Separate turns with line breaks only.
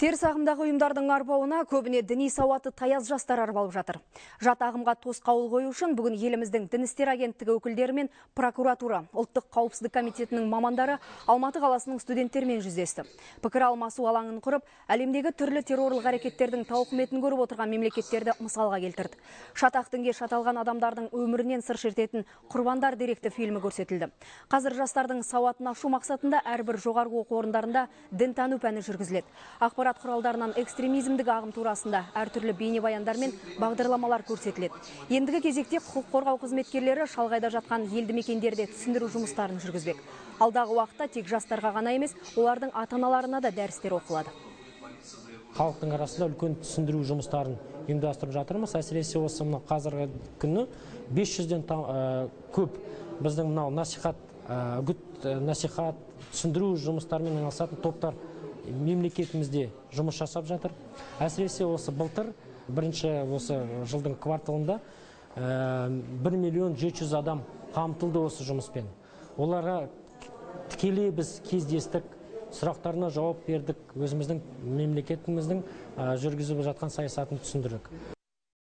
Теріс ағымдағы ұйымдардың арбауына көбіне діни сауаты таяз жастар арбалып жатыр. Жат ағымға тосқауыл қою үшін бүгін еліміздің дін істер агенттігі өкілдері мен прокуратура, ұлттық қауіпсіздік комитетінің мамандары Алматы қаласының студенттермен жүздесті. Пікір алмасу алаңын құрып, әлемдегі түрлі террорлық әрекеттердің тауқыметін көріп отырған мемлекеттерді мысалға келтірді. Шатақ дінге шаталған адамдардың өмірінен сыр шертетін құрбандар деректі фильмі көрсетілді. Қазір жастардың сауатын ашу мақсатында әрбір жоғарғы оқу орындарында дінтану пәні жүргізіледі. Ақпарат құралдарынан экстремизмдік ағым турасында әртүрлі бейнебаяндар мен бағдарламалар көрсетіледі. Ендігі кезекте құқық қорғау қызметкерлері шалғайда жатқан елді мекендерде түсіндіру жұмыстарын жүргізбек. Алдағы уақытта тек жастарға ғана емес, олардың ата-аналарына да дәрістер оқылады.
Халықтың арасында үлкен түсіндіру жұмыстарын ұйымдастырып жатырмыз. Әсіресе осы қазіргі күні 500-ден көп біздің мынау насихат, түсіндіру жұмыстарымен айналысатын топтар мемлекетімізде жұмыс жасап жатыр. Әсіресе осы былтыр бірінші осы жылдың кварталында 1 миллион 700 адам қамтылды осы жұмыспен. Оларға тікелей біз кездестік, сұрақтарына жауап бердік, өзіміздің мемлекетіміздің жүргізіп жатқан саясатын түсіндірдік.